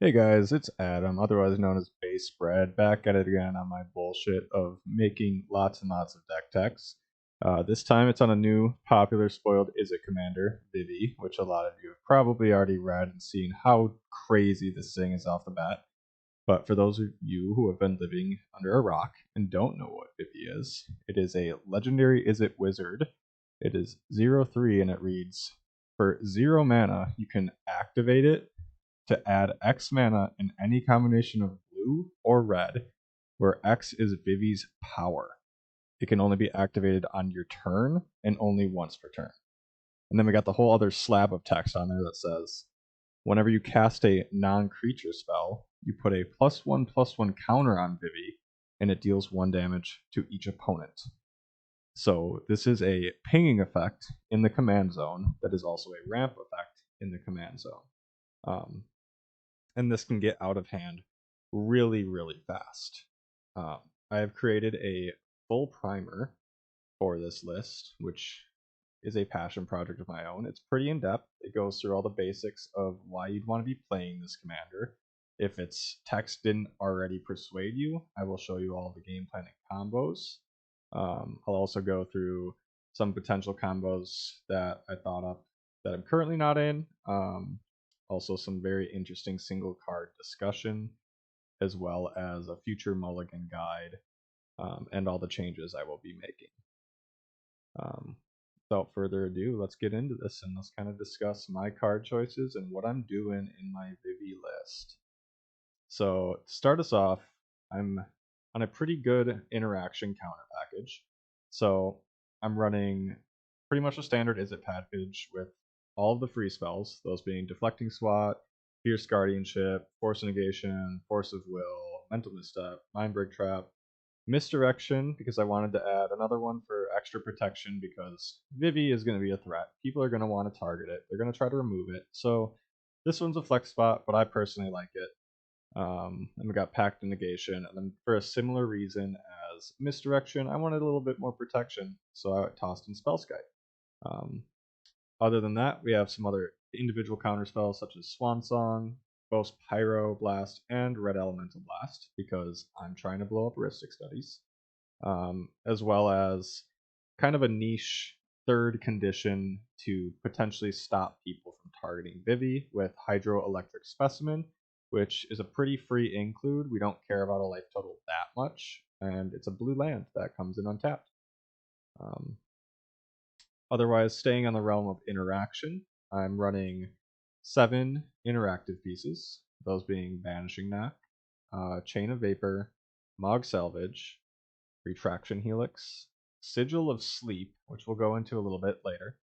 Hey guys, it's Adam, otherwise known as Base Spread, back at it again on my bullshit of making lots and lots of deck techs. This time it's on a new, popular, spoiled Izzet commander, Vivi, which a lot of you have probably already read and seen how crazy this thing is off the bat. But for those of you who have been living under a rock and don't know what Vivi is, it is a legendary Izzet wizard. It is 0/3 and it reads, for 0 mana, you can activate it to add X mana in any combination of blue or red, where X is Vivi's power. It can only be activated on your turn and only once per turn. And then we got the whole other slab of text on there that says, whenever you cast a non-creature spell, you put a +1/+1 counter on Vivi, and it deals 1 damage to each opponent. So this is a pinging effect in the command zone that is also a ramp effect in the command zone. And this can get out of hand really, really fast. I have created a full primer for this list, which is a passion project of my own. It's pretty in depth. It goes through all the basics of why you'd want to be playing this commander. If its text didn't already persuade you, I will show you all the game planning combos. I'll also go through some potential combos that I thought up that I'm currently not in. Also, some very interesting single card discussion, as well as a future mulligan guide, and all the changes I will be making. Without further ado, let's get into this and let's kind of discuss my card choices and what I'm doing in my Vivi list. So, to start us off, I'm on a pretty good interaction counter package. So, I'm running pretty much a standard Izzet package with all of the free spells, those being Deflecting Swat, Fierce Guardianship, Force Negation, Force of Will, Mental Misstep, Mindbreak Trap, Misdirection, because I wanted to add another one for extra protection because Vivi is going to be a threat. People are going to want to target it. They're going to try to remove it. So this one's a flex spot, but I personally like it. And we got Pact and Negation, and then for a similar reason as Misdirection, I wanted a little bit more protection, so I tossed in Spellskite. Other than that, we have some other individual counter spells such as Swan Song, Boast Pyro Blast, and Red Elemental Blast, because I'm trying to blow up Heuristic Studies, as well as kind of a niche third condition to potentially stop people from targeting Vivi with Hydroelectric Specimen, which is a pretty free include. We don't care about a life total that much, and it's a blue land that comes in untapped. Um, Otherwise, staying on the realm of interaction, I'm running 7 interactive pieces, those being Vanishing Knock, Chain of Vapor, Mog Salvage, Retraction Helix, Sigil of Sleep, which we'll go into a little bit later,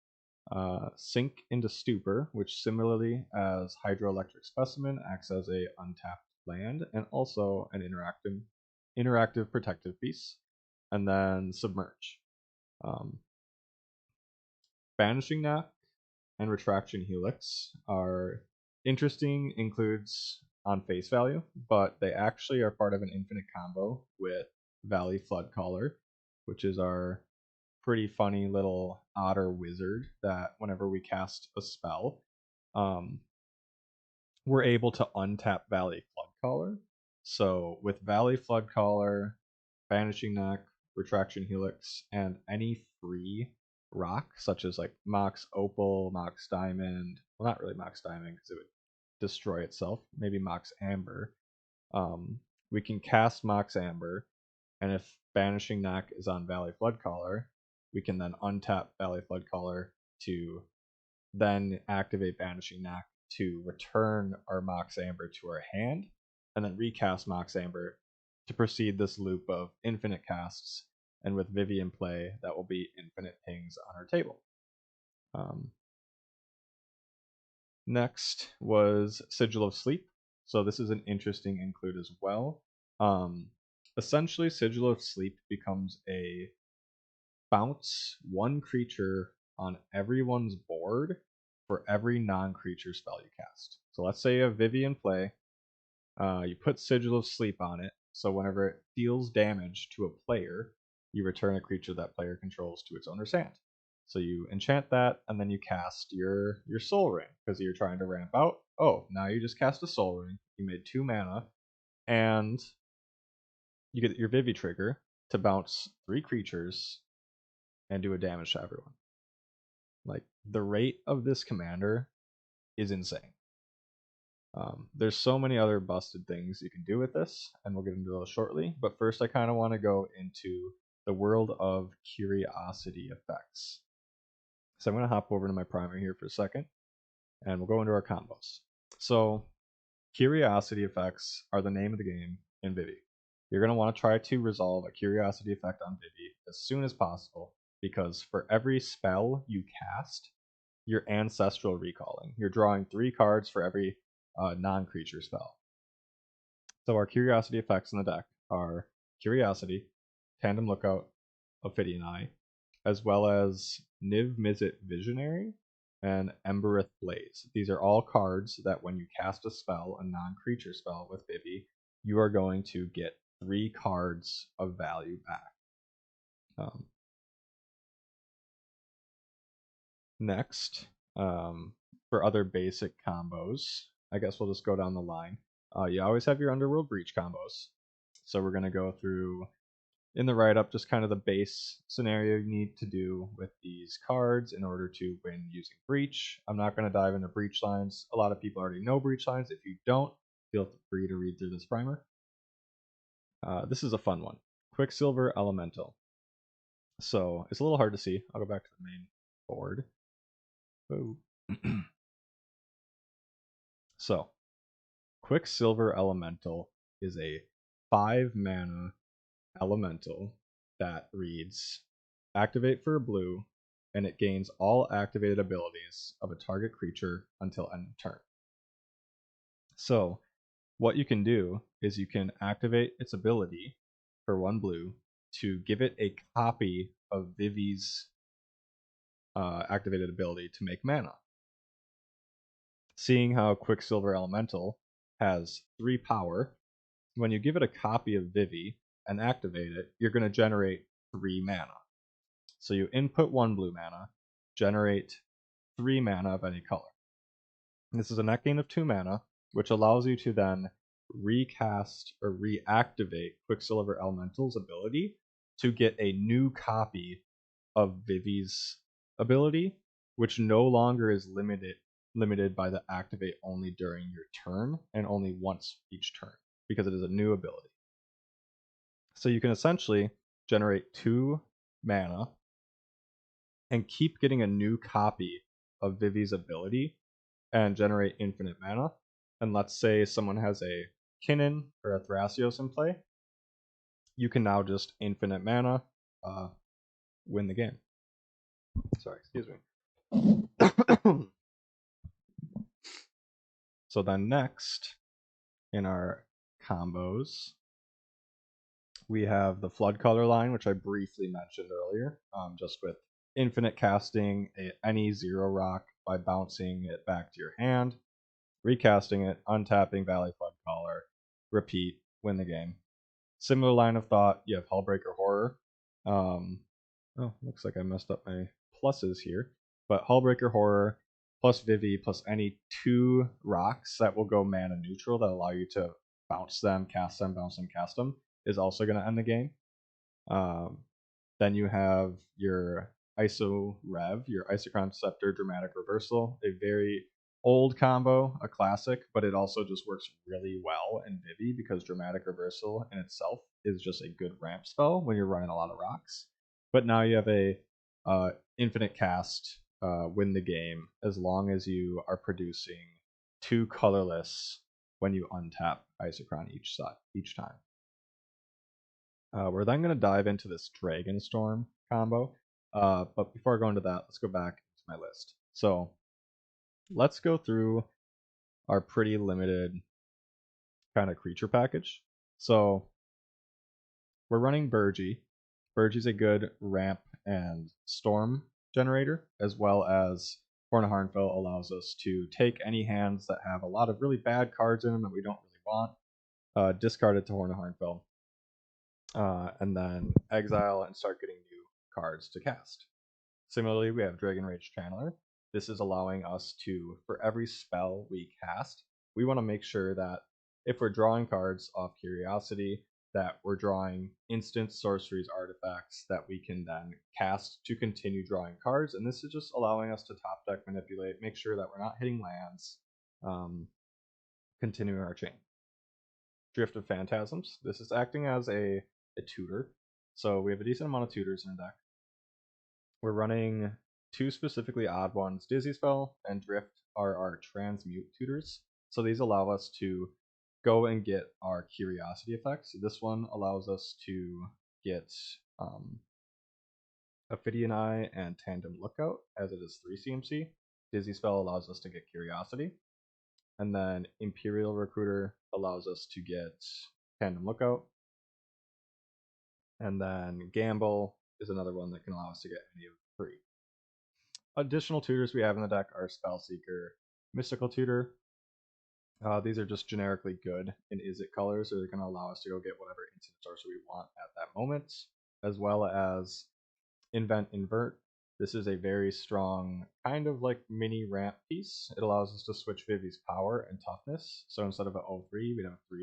Sink into Stupor, which similarly as Hydroelectric Specimen acts as a untapped land and also an interactive protective piece, and then Submerge. Um, Banishing Knock and Retraction Helix are interesting includes on face value, but they actually are part of an infinite combo with Valley Floodcaller, which is our pretty funny little otter wizard that whenever we cast a spell, um, we're able to untap Valley Floodcaller. So with Valley Floodcaller, Vanishing Knock, Retraction Helix, and any free rock, such as like Mox Opal, Mox Diamond, well, not really Mox Diamond because it would destroy itself, maybe Mox Amber, we can cast Mox Amber, and if Banishing Knock is on Valley Floodcaller, we can then untap Valley Floodcaller to then activate Banishing Knock to return our Mox Amber to our hand, and then recast Mox Amber to proceed this loop of infinite casts. And with Vivi in play, that will be infinite pings on our table. Next was Sigil of Sleep. So this is an interesting include as well. Essentially, Sigil of Sleep becomes a bounce 1 creature on everyone's board for every non-creature spell you cast. So let's say you have Vivi in play, you put Sigil of Sleep on it, so whenever it deals damage to a player, you return a creature that player controls to its owner's hand. So you enchant that, and then you cast your Soul Ring because you're trying to ramp out. Oh, now you just cast a Soul Ring. You made 2 mana, and you get your Vivi trigger to bounce 3 creatures and do a damage to everyone. Like, the rate of this commander is insane. There's so many other busted things you can do with this, and we'll get into those shortly. But first, I kind of want to go into the world of curiosity effects. So I'm going to hop over to my primer here for a second, and we'll go into our combos. So curiosity effects are the name of the game in Vivi. You're going to want to try to resolve a curiosity effect on Vivi as soon as possible, because for every spell you cast, you're ancestral recalling. You're drawing 3 cards for every non-creature spell. So our curiosity effects in the deck are Curiosity, Tandem Lookout, Ophidian Eye, as well as Niv Mizzet Visionary and Embereth Blaze. These are all cards that when you cast a spell, a non-creature spell with Vivi, you are going to get 3 cards of value back. Next, for other basic combos, I guess we'll just go down the line. You always have your Underworld Breach combos. So we're going to go through in the write-up just kind of the base scenario you need to do with these cards in order to win using Breach. I'm not going to dive into Breach lines. A lot of people already know Breach lines. If you don't, feel free to read through this primer. This is a fun one. Quicksilver Elemental. So it's a little hard to see. I'll go back to the main board. Oh. So, Quicksilver Elemental is a 5 mana elemental that reads activate for a blue, and it gains all activated abilities of a target creature until end of turn. So, what you can do is you can activate its ability for 1 blue to give it a copy of Vivi's activated ability to make mana. Seeing how Quicksilver Elemental has 3 power, when you give it a copy of Vivi and activate it, you're going to generate 3 mana. So you input 1 blue mana, generate 3 mana of any color. This is a net gain of 2 mana, which allows you to then recast or reactivate Quicksilver Elemental's ability to get a new copy of Vivi's ability, which no longer is limited by the activate only during your turn and only once each turn, because it is a new ability. So you can essentially generate 2 mana and keep getting a new copy of Vivi's ability and generate infinite mana. And let's say someone has a Kinnan or a Thrasios in play, you can now just infinite mana win the game. Sorry, excuse me. So then next in our combos, we have the Flood Color line, which I briefly mentioned earlier, just with infinite casting any 0 rock by bouncing it back to your hand, recasting it, untapping Valley Flood Color, repeat, win the game. Similar line of thought, you have Hullbreaker Horror. Looks like I messed up my pluses here. But Hullbreaker Horror plus Vivi plus any 2 rocks that will go mana neutral that allow you to bounce them, cast them, bounce them, cast them is also going to end the game. Then you have your Iso Rev, your Isochron Scepter Dramatic Reversal, a very old combo, a classic, but it also just works really well in Vivi because Dramatic Reversal in itself is just a good ramp spell when you're running a lot of rocks. But now you have a infinite cast, win the game as long as you are producing 2 colorless when you untap Isochron each time. We're then going to dive into this Dragon Storm combo. But before I go into that, let's go back to my list. So let's go through our pretty limited kind of creature package. So we're running Burgi. Burgi's a good ramp and storm generator, as well as Horn of Harnfell allows us to take any hands that have a lot of really bad cards in them that we don't really want, discard it to Horn of Harnfell, and then exile and start getting new cards to cast. Similarly, we have Dragon Rage Channeler. This is allowing us to, for every spell we cast, we want to make sure that if we're drawing cards off Curiosity, that we're drawing instant sorceries artifacts that we can then cast to continue drawing cards. And this is just allowing us to top deck manipulate, make sure that we're not hitting lands, continuing our chain. Drift of Phantasms. This is acting as a tutor. So we have a decent amount of tutors in the deck. We're running two specifically odd ones. Dizzy Spell and Drift are our transmute tutors. So these allow us to go and get our Curiosity effects. This one allows us to get Ophidian Eye and Tandem Lookout, as it is 3 CMC. Dizzy Spell allows us to get Curiosity. And then Imperial Recruiter allows us to get Tandem Lookout. And then Gamble is another one that can allow us to get any of the 3. Additional tutors we have in the deck are Spellseeker, Mystical Tutor. These are just generically good in Izzet colors, so they're going to allow us to go get whatever instant sorcery we want at that moment, as well as Invent Invert. This is a very strong kind of like mini ramp piece. It allows us to switch Vivi's power and toughness. So instead of an 0-3, we'd have a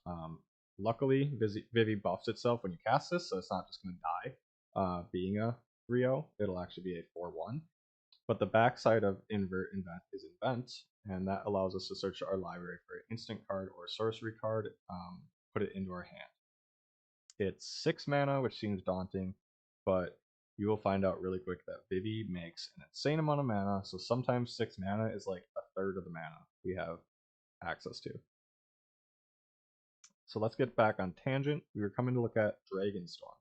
3-0. Luckily, Vivi buffs itself when you cast this, so it's not just going to die being a 3-0. It'll actually be a 4-1. But the backside of Invert Invent is Invent, and that allows us to search our library for an instant card or a sorcery card, put it into our hand. It's 6 mana, which seems daunting, but you will find out really quick that Vivi makes an insane amount of mana, so sometimes 6 mana is like a third of the mana we have access to. So let's get back on tangent. We were coming to look at Dragonstorm.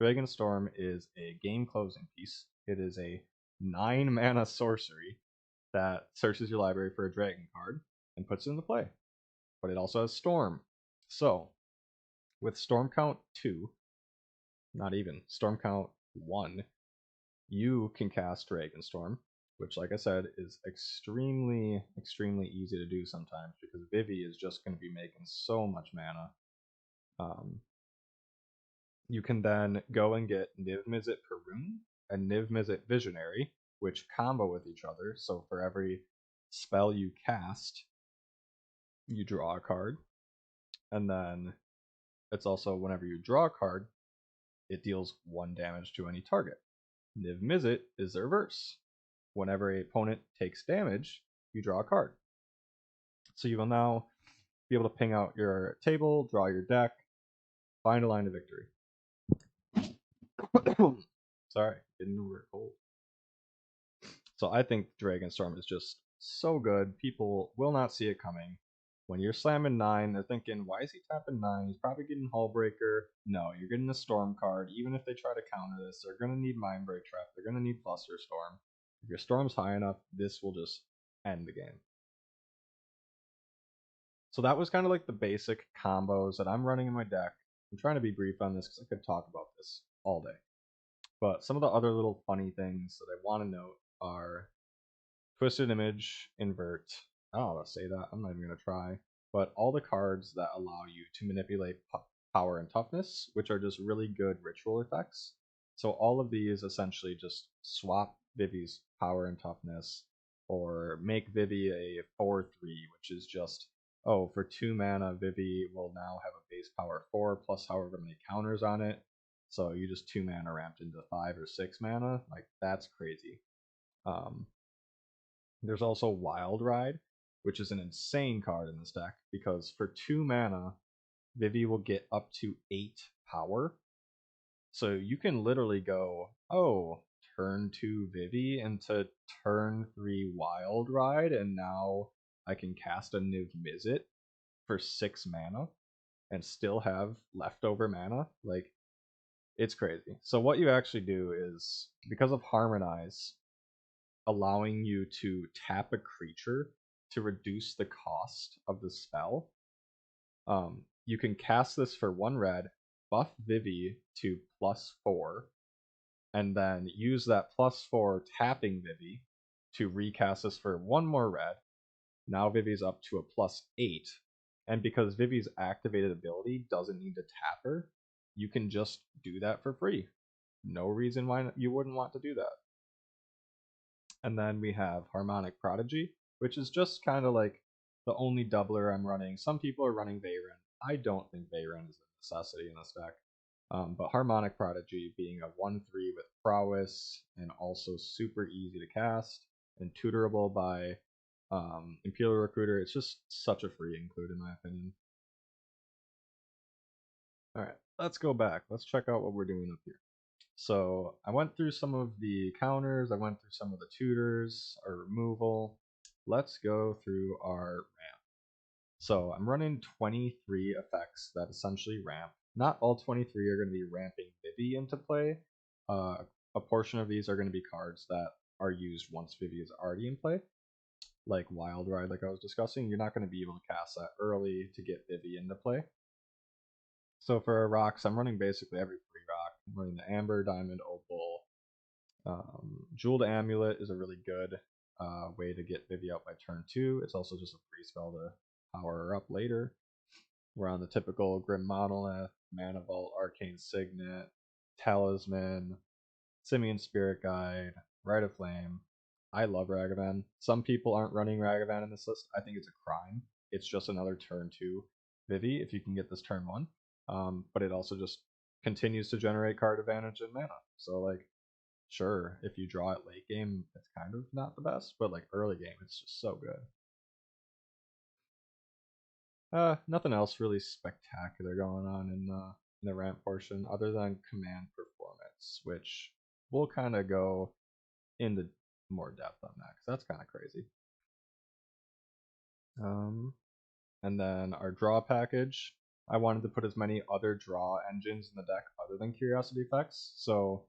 Dragonstorm is a game closing piece. It is a 9 mana sorcery that searches your library for a dragon card and puts it into play. But it also has Storm. So, with Storm count 2, not even, Storm count 1, you can cast Dragonstorm, which, like I said, is extremely, extremely easy to do sometimes because Vivi is just going to be making so much mana. You can then go and get Niv Mizzet Perun and Niv Mizzet Visionary, which combo with each other. So for every spell you cast, you draw a card. And then it's also whenever you draw a card, it deals 1 damage to any target. Niv Mizzet is the reverse. Whenever a opponent takes damage, you draw a card. So you will now be able to ping out your table, draw your deck, find a line of victory. Sorry, getting over a cold. So I think Dragonstorm is just so good. People will not see it coming. When you're slamming 9, they're thinking, why is he tapping 9? He's probably getting Hullbreaker. No, you're getting a Storm card. Even if they try to counter this, they're going to need Mindbreak Trap. They're going to need Flusterstorm. If your Storm's high enough, this will just end the game. So that was kind of like the basic combos that I'm running in my deck. I'm trying to be brief on this because I could talk about this all day. But some of the other little funny things that I want to note are Twisted Image, Invert. I don't know how to say that. I'm not even going to try. But all the cards that allow you to manipulate power and toughness, which are just really good ritual effects. So all of these essentially just swap Vivi's power and toughness, or make Vivi a 4-3, which is just, oh, for 2 mana, Vivi will now have a base power 4 plus however many counters on it. So you just 2 mana ramped into 5 or 6 mana. Like, that's crazy. There's also Wild Ride, which is an insane card in this deck because for 2 mana, Vivi will get up to 8 power. So you can literally go, oh, turn 2 Vivi into turn 3 Wild Ride, and now I can cast a Niv Mizzet for 6 mana and still have leftover mana. Like, it's crazy. So what you actually do is, because of Harmonize allowing you to tap a creature to reduce the cost of the spell, you can cast this for 1 red, buff Vivi to +4, and then use that +4 tapping Vivi to recast this for 1 more red. Now Vivi's up to a +8, and because Vivi's activated ability doesn't need to tap her, you can just do that for free. no reason why you wouldn't want to do that. And then we have Harmonic Prodigy, which is just kind of like the only doubler I'm running. Some people are running Veyron. I don't think Veyron is a necessity in this deck. But Harmonic Prodigy being a 1/3 with prowess and also super easy to cast and tutorable by Imperial Recruiter, it's just such a free include in my opinion. Alright, let's go back. Let's check out what we're doing up here. So I went through some of the counters, I went through some of the tutors, our removal. Let's go through our ramp. So I'm running 23 effects that essentially ramp. Not all 23 are going to be ramping Vivi into play. A portion of these are going to be cards that are used once Vivi is already in play, like Wild Ride, like I was discussing. You're not going to be able to cast that early to get Vivi into play. So for our rocks, I'm running basically every free rock. I'm running the Amber, Diamond, Opal. Jeweled Amulet is a really good way to get Vivi out by turn 2. It's also just a free spell to power her up later. We're on the typical Grim Monolith, Mana Vault, Arcane Signet, Talisman, Simian Spirit Guide, Rite of Flame. I love Ragavan. Some people aren't running Ragavan in this list. I think it's a crime. It's just another turn 2 Vivi if you can get this turn 1. But it also just continues to generate card advantage and mana. So like, sure, if you draw it late game, it's kind of not the best, but like early game, it's just so good. Nothing else really spectacular going on in the ramp portion other than command performance, which we'll kind of go into more depth on that because that's kind of crazy. And then our draw package, I wanted to put as many other draw engines in the deck other than Curiosity Effects. So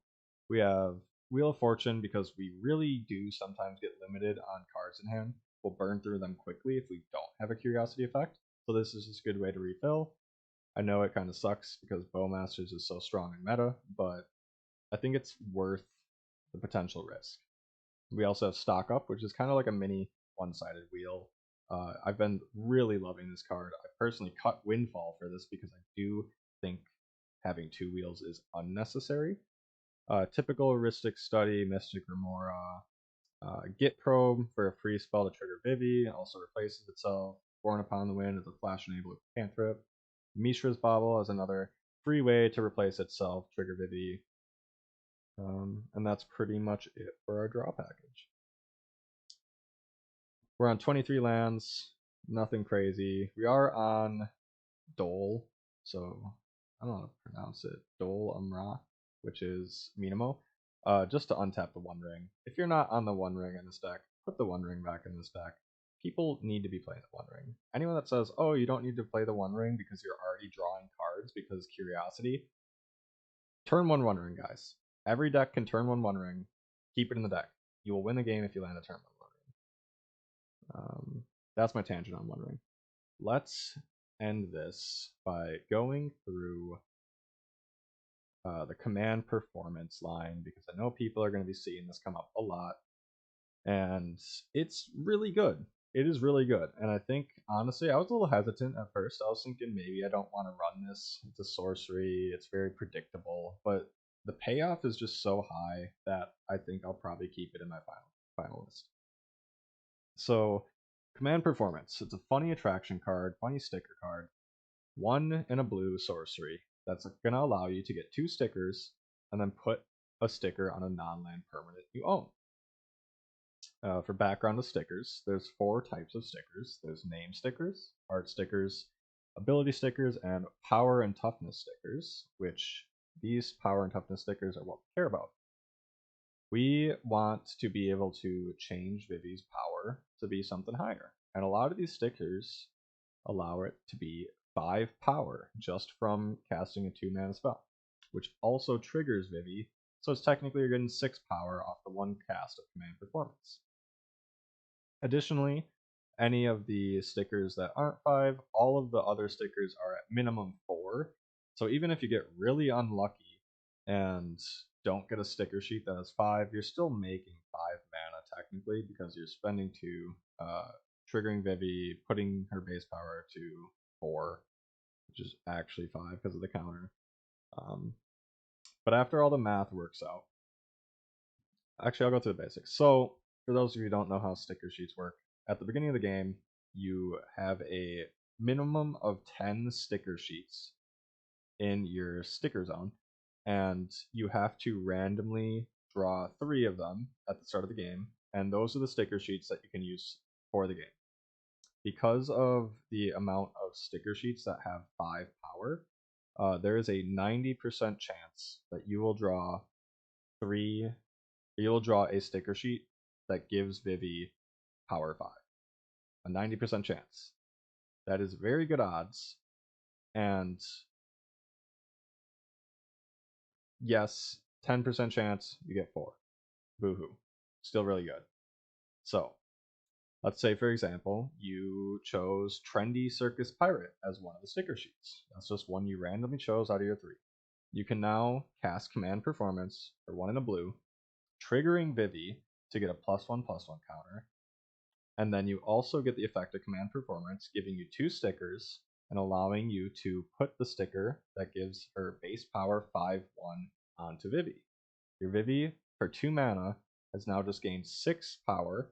we have Wheel of Fortune because we really do sometimes get limited on cards in hand. We'll burn through them quickly if we don't have a Curiosity Effect. So this is just a good way to refill. I know it kind of sucks because Bowmasters is so strong in meta, but I think it's worth the potential risk. We also have Stock Up, which is kind of like a mini one-sided wheel. I've been really loving this card. I personally cut Windfall for this because I do think having 2 wheels is unnecessary. Typical Heuristic Study, Mystic Remora, Git Probe for a free spell to trigger Vivi, also replaces itself. Born Upon the Wind is a flash enable cantrip. Mishra's Bauble is another free way to replace itself, trigger Vivi. And that's pretty much it for our draw package. We're on 23 lands, nothing crazy. We are on Dole, so I don't know how to pronounce it. Dole Umra, which is Minimo. Just to untap the One Ring. If you're not on the One Ring in this deck, put the One Ring back in this deck. People need to be playing the One Ring. Anyone that says, oh, you don't need to play the One Ring because you're already drawing cards because Curiosity, turn One Ring, guys. Every deck can turn One Ring. Keep it in the deck. You will win the game if you land a turn One Ring. That's my tangent on One Ring. Let's end this by going through the command performance line because I know people are going to be seeing this come up a lot, and it's really good. It is really good, and I think honestly I was a little hesitant at first. I was thinking maybe I don't want to run this. It's a sorcery. It's very predictable, but the payoff is just so high that I think I'll probably keep it in my final list. So, command performance. It's a funny attraction card, funny sticker card. 1 in a blue sorcery that's going to allow you to get 2 stickers and then put a sticker on a non-land permanent you own. For background of stickers, there's 4 types of stickers. There's name stickers, art stickers, ability stickers, and power and toughness stickers, which these power and toughness stickers are what we care about. We want to be able to change Vivi's power to be something higher. And a lot of these stickers allow it to be 5 power just from casting a 2-mana spell, which also triggers Vivi, so it's technically you're getting 6 power off the 1 cast of command performance. Additionally, any of the stickers that aren't 5, all of the other stickers are at minimum 4, so even if you get really unlucky and don't get a sticker sheet that has 5, you're still making 5 mana technically because you're spending 2, triggering Vivi, putting her base power to 4, which is actually 5 because of the counter. But after all the math works out, actually, I'll go through the basics. So, for those of you who don't know how sticker sheets work, at the beginning of the game, you have a minimum of 10 sticker sheets in your sticker zone, and you have to randomly draw 3 of them at the start of the game, and those are the sticker sheets that you can use for the game. Because of the amount of sticker sheets that have 5 power, there is a 90% chance that you'll draw a sticker sheet that gives Vivi power 5. A 90% chance. That is very good odds. And yes, 10% chance you get 4. Boo-hoo. Still really good. So, let's say, for example, you chose Trendy Circus Pirate as one of the sticker sheets. That's just one you randomly chose out of your 3. You can now cast Command Performance for 1 in a blue, triggering Vivi to get a +1/+1 counter, and then you also get the effect of Command Performance, giving you 2 stickers and allowing you to put the sticker that gives her base power 5/1 onto Vivi. Your Vivi, for 2 mana, has now just gained 6 power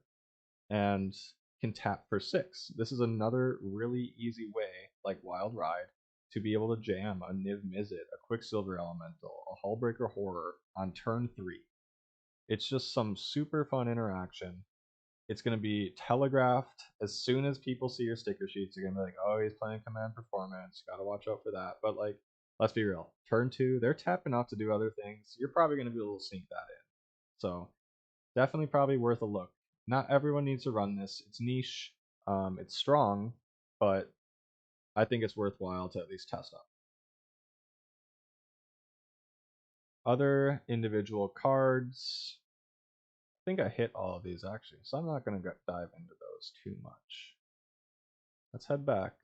and can tap for 6. This is another really easy way, like Wild Ride, to be able to jam a Niv Mizzet, a Quicksilver Elemental, a Hullbreaker Horror on turn 3. It's just some super fun interaction. It's going to be telegraphed as soon as people see your sticker sheets. They're going to be like, oh, he's playing Command Performance. Got to watch out for that. But, like, let's be real. Turn 2, they're tapping out to do other things. You're probably going to be able to sneak that in. So, definitely probably worth a look. Not everyone needs to run this. It's niche. It's strong, but I think it's worthwhile to at least test out. Other individual cards. I think I hit all of these actually, so I'm not going to dive into those too much. Let's head back.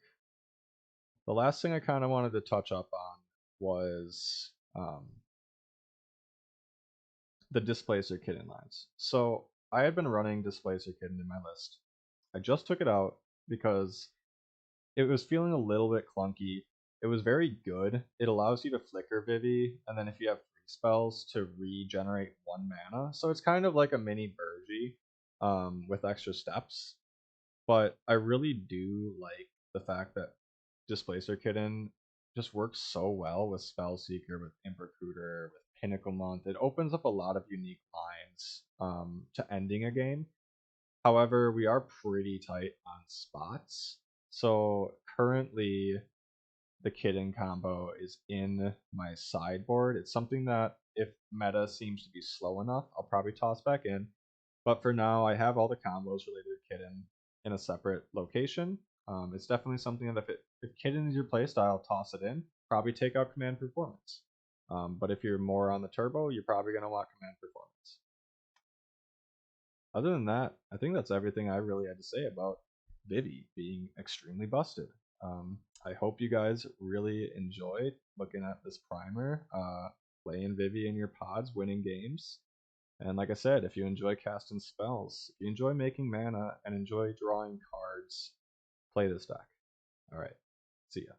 The last thing I kind of wanted to touch up on was the Displacer Kitten lines. So I had been running Displacer Kitten in my list. I just took it out because it was feeling a little bit clunky. It was very good. It allows you to flicker Vivi, and then if you have 3 spells, to regenerate 1 mana. So it's kind of like a mini Burgi with extra steps. But I really do like the fact that Displacer Kitten just works so well with Spellseeker, with Impercutor, with Pinnacle Month. It opens up a lot of unique lines to ending a game. However, we are pretty tight on spots. So currently, the Kitten combo is in my sideboard. It's something that, if meta seems to be slow enough, I'll probably toss back in. But for now, I have all the combos related to Kitten in a separate location. It's definitely something that if Kitten is your playstyle, toss it in. Probably take out Command Performance. But if you're more on the turbo, you're probably going to want Command Performance. Other than that, I think that's everything I really had to say about Vivi being extremely busted. I hope you guys really enjoyed looking at this primer, playing Vivi in your pods, winning games. And like I said, if you enjoy casting spells, if you enjoy making mana, and enjoy drawing cards, play this deck. Alright, see ya.